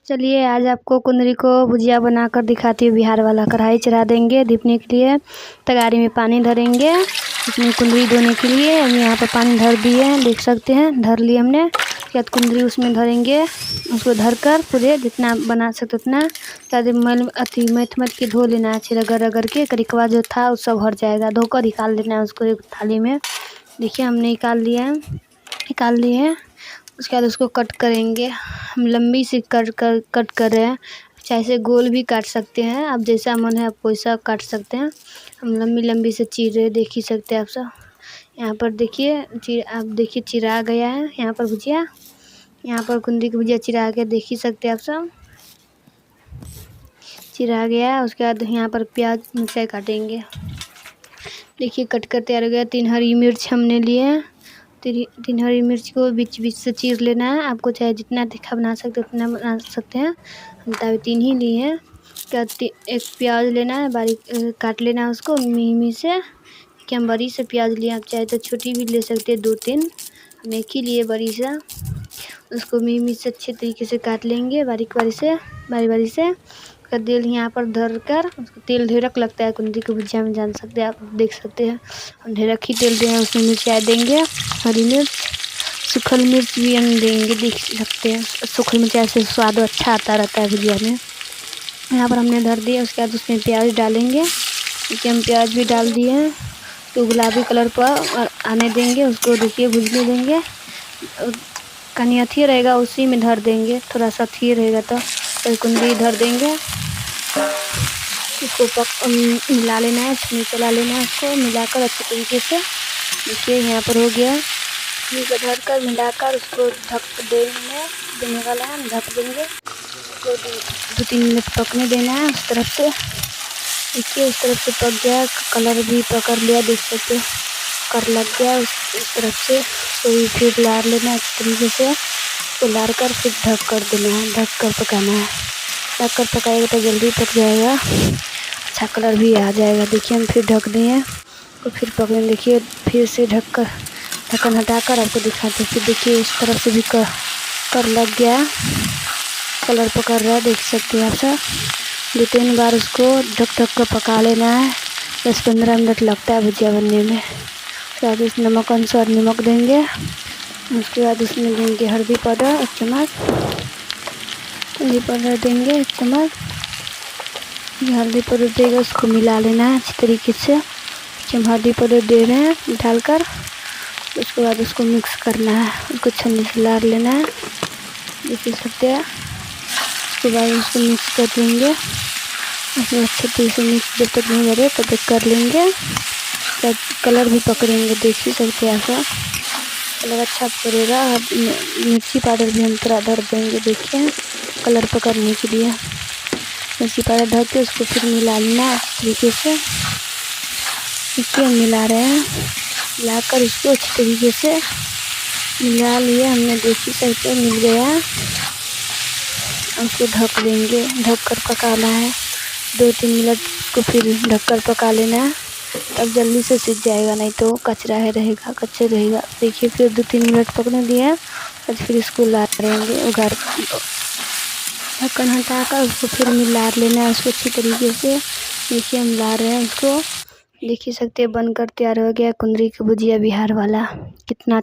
चलिए आज आपको कुंदरी को भुजिया बनाकर दिखाती हूँ। बिहार वाला कढ़ाई चढ़ा देंगे दीपने के लिए। तगारी में पानी धरेंगे इसमें कुंदरी धोने के लिए। हम यहाँ पर पानी धर दिए हैं, देख सकते हैं, धर लिए हमने। क्या कुंदरी उसमें धरेंगे, उसको धर कर पूरे जितना बना सकते उतना। शायद मैथ के धो लेना है अच्छे रगड़ रगड़ के। करिकवा जो था वो सब हट जाएगा, धोकर निकाल लेना है उसको एक थाली में। देखिए हमने निकाल लिया है, निकाल लिए हैं। उसके बाद उसको कट करेंगे। हम लंबी से कट कर रहे हैं, चाहे से गोल भी काट सकते हैं, आप जैसा मन है आप वैसा काट सकते हैं। हम लंबी से चीर रहे, देख ही सकते हैं आप सब। यहाँ पर देखिए आप देखिए चिरा गया है यहाँ पर भुजिया। यहाँ पर कुंदरी की भुजिया चिरा के देख ही सकते हैं आप सब, चिरा गया। उसके बाद यहाँ पर प्याज मिर्चाई काटेंगे। देखिए कट कर तैयार हो गया। 3 हरी मिर्च हमने लिए हैं। 3 हरी मिर्च को बीच बीच से चीर लेना है। आपको चाहे जितना तीखा बना सकते उतना बना सकते हैं। हम तभी 3 ही लिए हैं। क्या एक प्याज लेना है, बारीक काट लेना है उसको मिही से। कि हम बड़ी से प्याज लिए, आप चाहे तो छोटी भी ले सकते हैं 2-3। हम एक ही लिए बड़ी सा। उसको मिही से अच्छे तरीके से काट लेंगे बारी बारी से। का तेल यहाँ पर धर कर, उसको तेल ढेरक लगता है कुंदरी की भुजिया में, जान सकते हैं आप, देख सकते हैं। हम ढेरक ही तेल दें, उसमें मिर्चाई देंगे, हरी मिर्च, सूखल मिर्च भी हम देंगे, देख सकते हैं। सूखल मिर्चाई से स्वाद अच्छा आता रहता है भुजिया में। यहाँ पर हमने धर दिया। उसके बाद उसमें प्याज डालेंगे। देखिए हम प्याज भी डाल दिए हैं। तो गुलाबी कलर पर आने देंगे उसको, देखिए भुजने देंगे। कहीं अथी रहेगा उसी में धर देंगे, थोड़ा सा अथी रहेगा तो कुंदरी धर देंगे। इसको मिला लेना है, चला लेना है, उसको मिलाकर अच्छे तरीके से। देखिए यहाँ पर हो गया। इसको धर कर मिलाकर उसको ढक देने वाला है, ढक देंगे। उसको 2-3 मिनट पकने देना है उस तरफ से। देखिए उस तरफ से पक गया, कलर भी पकड़ लिया, देख सकते कर लग गया उस तरफ से। तो फिर लार लेना है अच्छे तरीके से। उसको लार कर फिर ढक कर देना है, ढक कर पकाना है। ढक कर पकाएगा तो जल्दी पक जाएगा, अच्छा कलर भी आ जाएगा। देखिए हम फिर ढक दिए तो फिर पकने। देखिए फिर से ढक्कन हटाकर आपको दिखाते। फिर देखिए इस तरफ से भी कर लग गया, कलर पकड़ रहा है, देख सकते हैं आप सब। 2-3 बार उसको ढक कर पका लेना है। 10-15 मिनट लगता है भुजिया बनने में। उसके बाद इस नमक अनुसार नमक देंगे। उसके बाद उसमें देंगे हल्दी पाउडर 1 चम्मच, हल्दी पाउडर देंगे 1 चम्मच। हल्दी पाउडर देगा, उसको मिला लेना है अच्छी तरीके से। हम हल्दी पाउडर दे रहे हैं डालकर। उसके बाद उसको मिक्स करना है, उसको छन्नी से लार लेना है, देख सकते हैं। उसके बाद उसको मिक्स कर देंगे। उसमें अच्छे तरीके से मिक्स जब तक नहीं करे तब तक कर लेंगे। तब कलर भी पकड़ेंगे, देख ही सकते हैं आप। कलर अच्छा पकड़ेगा। मिर्ची पाउडर भी हम थोड़ा धर देंगे, देखिए कलर पकड़ने के लिए। मिर्ची पाउडर धर के उसको फिर मिला लेना अच्छे तरीके से। देखिए हम मिला रहे हैं, मिलाकर उसको अच्छे तरीके से मिला लिया हमने, देख ही सकते हैं मिल गया। उसको ढक देंगे, ढक कर पकाना है 2-3 मिनट को, फिर ढक कर पका लेना है। तब जल्दी से सीख जाएगा, नहीं तो कच्चा रहेगा, कच्चे रहेगा। देखिए फिर 2-3 मिनट पकने दिया और फिर इसको ला लेंगे उगार, ढक्कन हटाकर उसको फिर मिला लेना है उसको अच्छी तरीके से। देखिए हम ला रहे हैं उसको, देख ही सकते हैं बनकर तैयार हो गया कुंदरी की भुजिया बिहार वाला। कितना